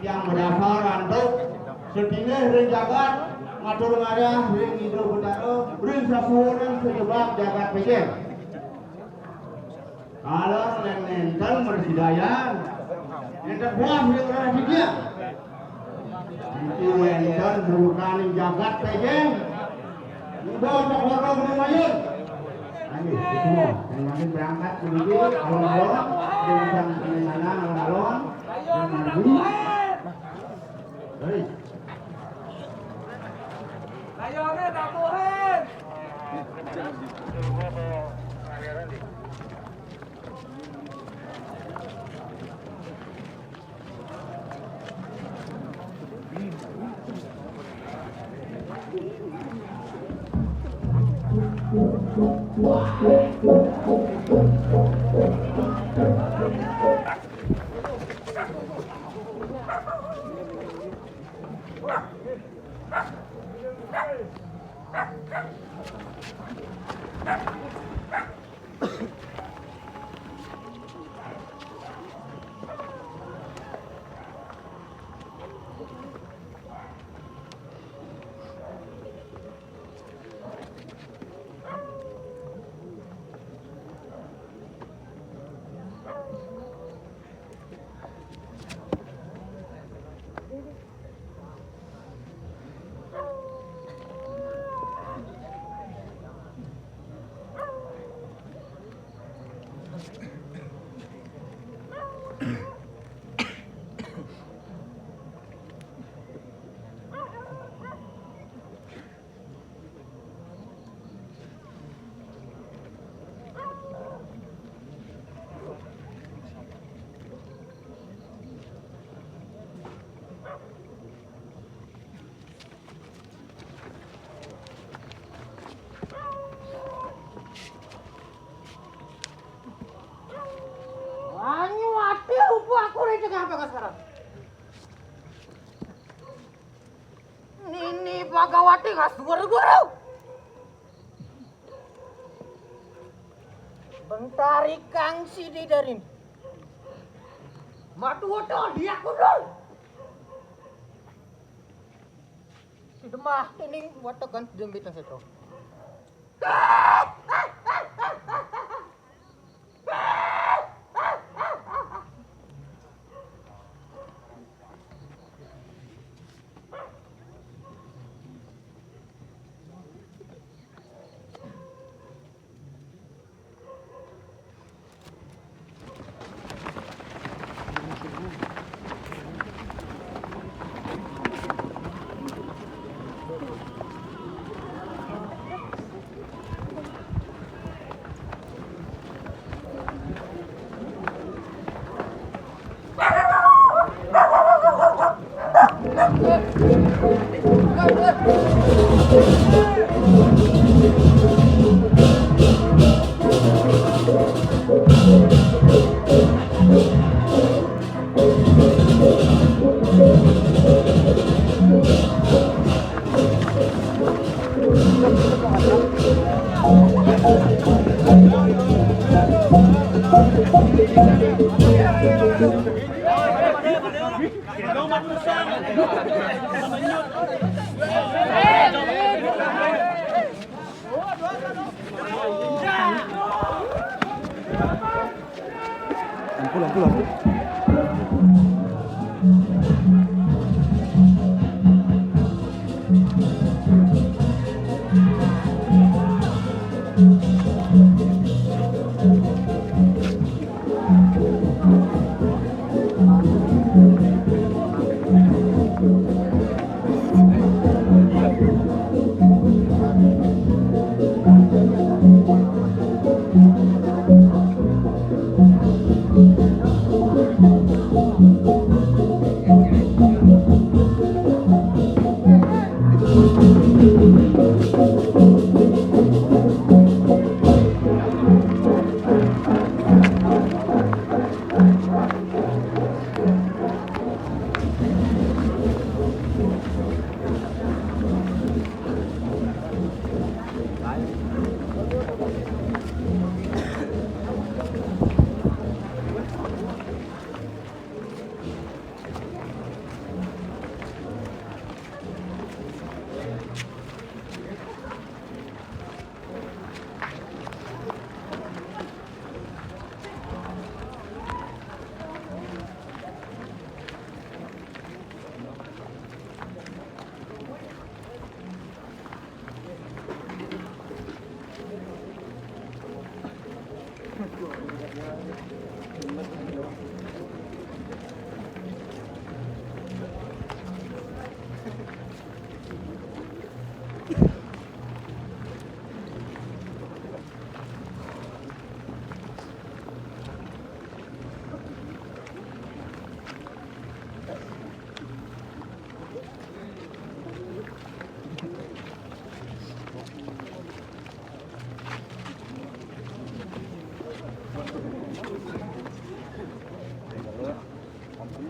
yang berdasar untuk sedini ring jagat ngatur ngadah ring hidro betaro ring sapuran sejebak jagat pejen kalau nenten bersidayan nenten buah ring rahasia itu nenten bukan jagat pejen udah cokoro gede mayun ayo semua yang makin berangkat sedikit alon-alon dengan pengenana alon-alon dan maju. Hei. Layone tapuhin. Nini Bagawati Gasguru-guru. Bentari Kang Sidi Darin. Matu hoto dia kudul. Si demah tening watakan jembit nang seto.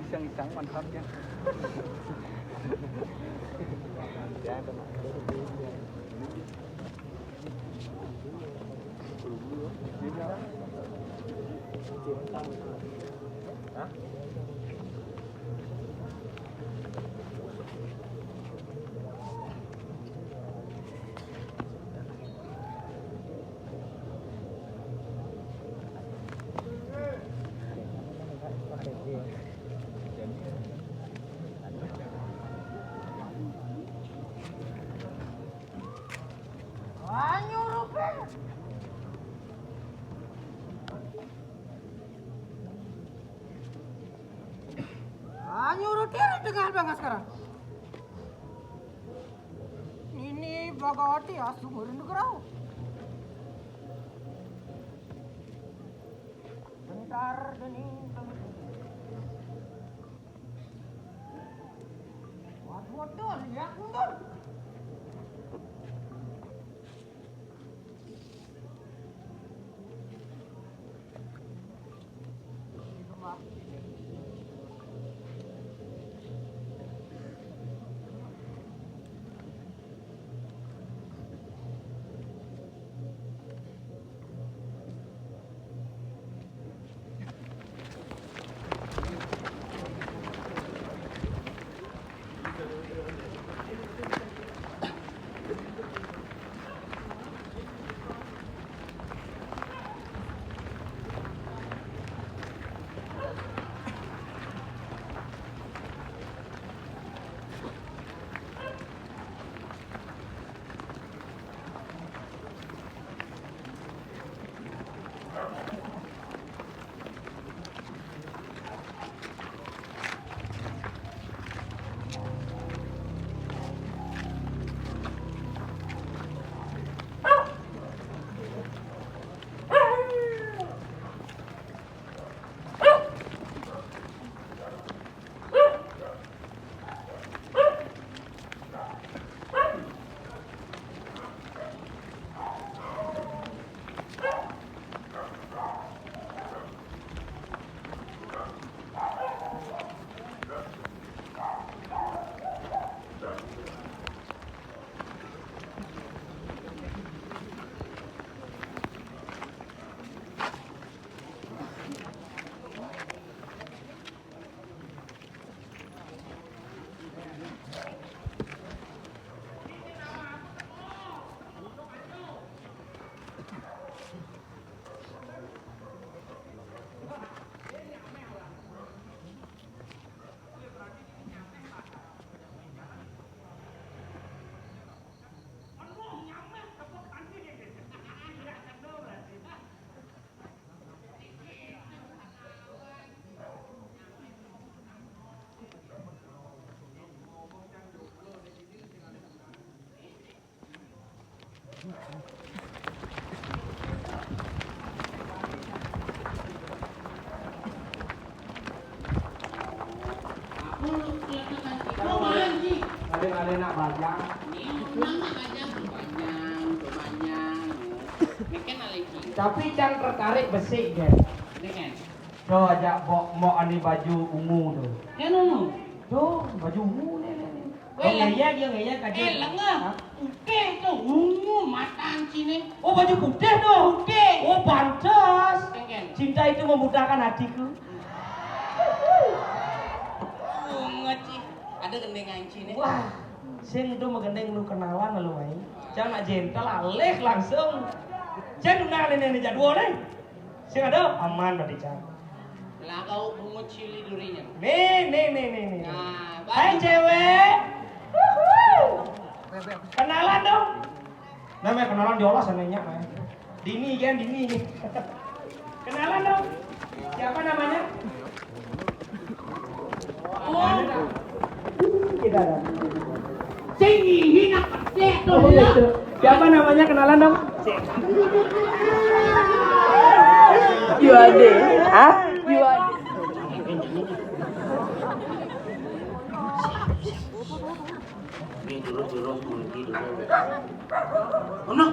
Iseng-iseng mantap ya. Nyuruh dia dengan banget sekarang. Ini Bagawati asu murid gerau. Bentar dening waduh ya mundur. Ada nak bajang. Tapi jangan tertarik besi kan. Tuh ajak mau ani baju ungu tuh. Kan ungu. Tuh baju ungu nih. Weh, Dia ngeyek aja. lengah. Putih tuh ungu matang sini. Oh baju putih tuh. Putih. Oh pantas. Kan. Cinta itu memudahkan hatiku. Ngeci. Ada gendengan sini. Wah, sing itu mengendeng lu kenalan lu ai. Jangan jentel alih langsung. Jangan kenalin ini jadwal nih. Sing ada aman berarti Cang. Lah kau bungut cili durinya. Nih. Nah, Hai cewek. Kenalan dong. Namanya kenalan diolah sananya mah. Dini kan Dini. Kenalan dong. Siapa namanya? Oh, Kita ada. sing hina pedek tuh. Oh, gitu. Siapa namanya kenalan dong? Yuade. Hah? Yuade. Ini dulu mungkin. Oh no.